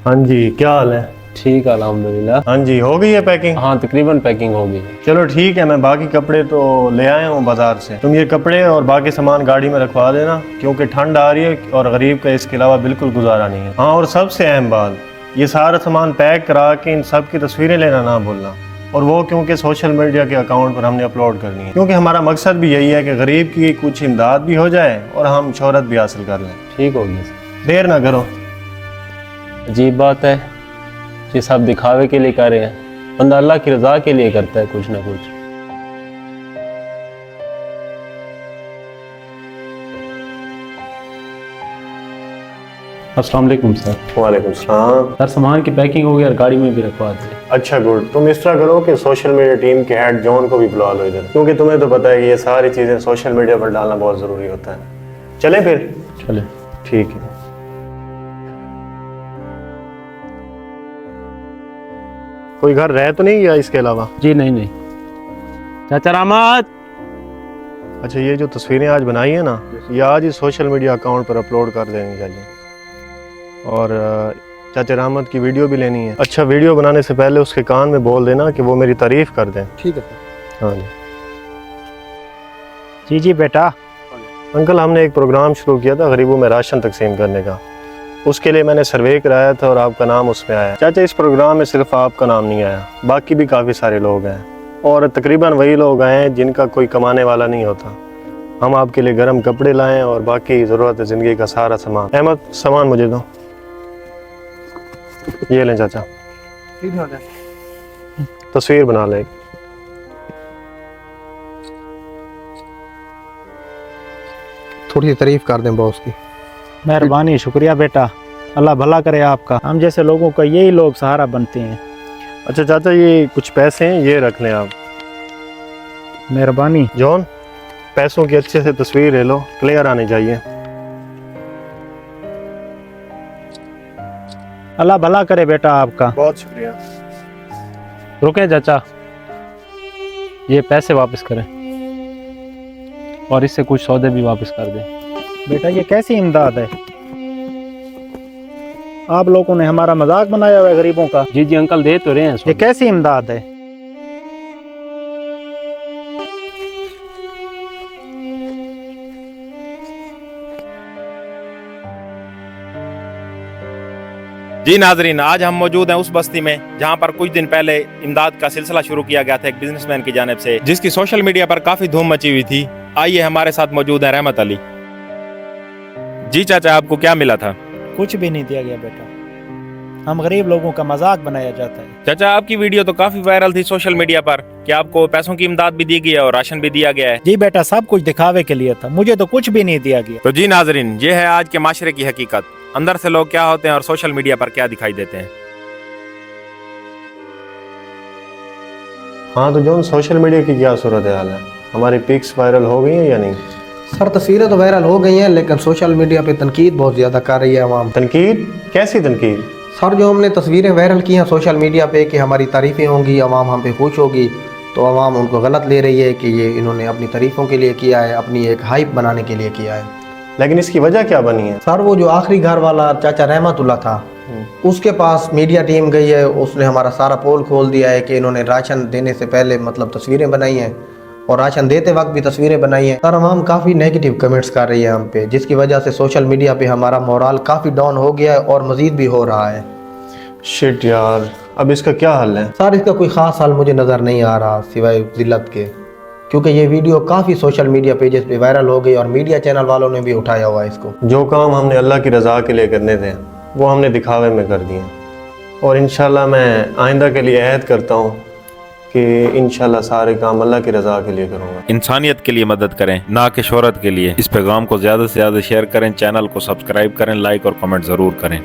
हाँ जी, क्या हाल है? ठीक है अल्हम्दुलिल्लाह। हाँ जी, हो गई है पैकिंग? हाँ तकरीबन पैकिंग हो गई। चलो ठीक है, मैं बाकी कपड़े तो ले आया हूँ बाजार से। तुम ये कपड़े और बाकी सामान गाड़ी में रखवा देना, क्योंकि ठंड आ रही है और गरीब का इसके अलावा बिल्कुल गुजारा नहीं है। हाँ, और सबसे अहम बात, ये सारा सामान पैक करा के इन सब की तस्वीरें लेना ना भूलना। और वो क्योंकि सोशल मीडिया के अकाउंट पर हमने अपलोड करनी है, क्योंकि हमारा मकसद भी यही है कि गरीब की कुछ इमदाद भी हो जाए और हम शोहरत भी हासिल कर लें। ठीक हो गया सर। देर ना करो। अजीब बात है, ये सब दिखावे के लिए कर रहे हैं, बंदा अल्लाह की रजा के लिए करता है कुछ ना कुछ। अस्सलाम वालेकुम सर। वालेकुम सलाम। सर सामान की पैकिंग हो गई और गाड़ी में भी रखवा दे। अच्छा गुड। तुम इस तरह करो कि सोशल मीडिया टीम के हेड जॉन को भी बुला लो इधर, क्योंकि तुम्हें तो पता है कि ये सारी चीज़ें सोशल मीडिया पर डालना बहुत ज़रूरी होता है। चलें फिर? चले। ठीक है। कोई घर रह तो नहीं गया इसके अलावा? जी नहीं। चाचा रामत। अच्छा, ये जो तस्वीरें आज बनाई है ना, ये आज ही सोशल मीडिया अकाउंट पर अपलोड कर देनी चाहिए। और चाचा रहमत की वीडियो भी लेनी है। अच्छा, वीडियो बनाने से पहले उसके कान में बोल देना कि वो मेरी तारीफ कर दें। ठीक है। हाँ जी। जी बेटा। अंकल, हमने एक प्रोग्राम शुरू किया था गरीबों में राशन तकसीम करने का। उसके लिए मैंने सर्वे कराया था और आपका नाम उसमें आया। चाचा, इस प्रोग्राम में सिर्फ आपका नाम नहीं आया, बाकी भी काफ़ी सारे लोग हैं और तकरीबन वही लोग आए हैं जिनका कोई कमाने वाला नहीं होता। हम आपके लिए गर्म कपड़े लाएं और बाकी ज़रूरत ज़िंदगी का सारा सामान। अहमद, सामान मुझे दो। ये लें चाचा, तस्वीर बना ले। थोड़ी सी तारीफ कर दें बॉस की। मेहरबानी, शुक्रिया बेटा, अल्लाह भला करे आपका। हम जैसे लोगों का यही लोग सहारा बनते हैं। अच्छा चाचा, ये कुछ पैसे हैं, ये रख लें आप। मेहरबानी। जॉन, पैसों की अच्छे से तस्वीर ले लो, क्लियर आनी चाहिए। अल्लाह भला करे बेटा आपका। बहुत शुक्रिया। रुके चाचा, ये पैसे वापस करें और इससे कुछ सौदे भी वापस कर दें। बेटा, ये कैसी इमदाद है? आप लोगों ने हमारा मजाक बनाया हुआ है गरीबों का। जी अंकल, दे तो रहे हैं। ये कैसी इमदाद है? जी नाजरीन, आज हम मौजूद हैं उस बस्ती में जहां पर कुछ दिन पहले इमदाद का सिलसिला शुरू किया गया था एक बिजनेसमैन की जानिब से, जिसकी सोशल मीडिया पर काफी धूम मची हुई थी। आइए, हमारे साथ मौजूद है रहमत अली। जी चाचा, आपको क्या मिला था? कुछ भी नहीं दिया गया बेटा, हम गरीब लोगों का मजाक बनाया जाता है। चाचा, आपकी वीडियो तो काफी वायरल थी सोशल मीडिया पर कि आपको पैसों की इमदाद भी दी गई है और राशन भी दिया गया है। जी बेटा, सब कुछ दिखावे के लिए था, मुझे तो कुछ भी नहीं दिया गया। तो जी नाजरीन, ये है आज के माशरे की हकीकत, अंदर से लोग क्या होते हैं और सोशल मीडिया पर क्या दिखाई देते हैं। हाँ तो जॉन, सोशल मीडिया की क्या सूरत हाल है? हमारी पिक्स वायरल हो गई हैं या नहीं? सर, तस्वीरें तो वायरल हो गई हैं, लेकिन सोशल मीडिया पे तनकीद बहुत ज़्यादा कर रही है अवाम। तनकीद? कैसी तनकीद? सर, जो हमने तस्वीरें वायरल की हैं सोशल मीडिया पे कि हमारी तारीफ़ें होंगी, अवाम हम पे खुश होगी, तो अवाम उनको गलत ले रही है कि ये इन्होंने अपनी तारीफ़ों के लिए किया है, अपनी एक हाइप बनाने के लिए किया है। लेकिन इसकी वजह क्या बनी है? सर, वो जो आखिरी घर वाला चाचा रहमतुल्लाह था, उसके पास मीडिया टीम गई है, उसने हमारा सारा पोल खोल दिया है कि इन्होंने राशन देने से पहले मतलब तस्वीरें बनाई हैं और राशन देते वक्त भी तस्वीरें बनाई हैं। सर, हम काफ़ी नेगेटिव कमेंट्स कर रही है हम पे, जिसकी वजह से सोशल मीडिया पे हमारा मोरल काफ़ी डाउन हो गया है और मज़ीद भी हो रहा है। शिट यार, अब इसका क्या हल है? सर, इसका कोई ख़ास हल मुझे नज़र नहीं आ रहा सिवाय जिल्लत के, क्योंकि ये वीडियो काफ़ी सोशल मीडिया पेजेस पे वायरल हो गई और मीडिया चैनल वालों ने भी उठाया हुआ है इसको। जो काम हमने अल्लाह की रज़ा के लिए करने थे वो हमने दिखावे में कर दिए, और इंशाल्लाह मैं आइंदा के लिए अहद करता हूँ कि इंशाल्लाह सारे काम अल्लाह की रज़ा के लिए करूँगा। इंसानियत के लिए मदद करें, ना कि शोहरत के लिए। इस पैगाम को ज़्यादा से ज़्यादा शेयर करें, चैनल को सब्सक्राइब करें, लाइक और कमेंट ज़रूर करें।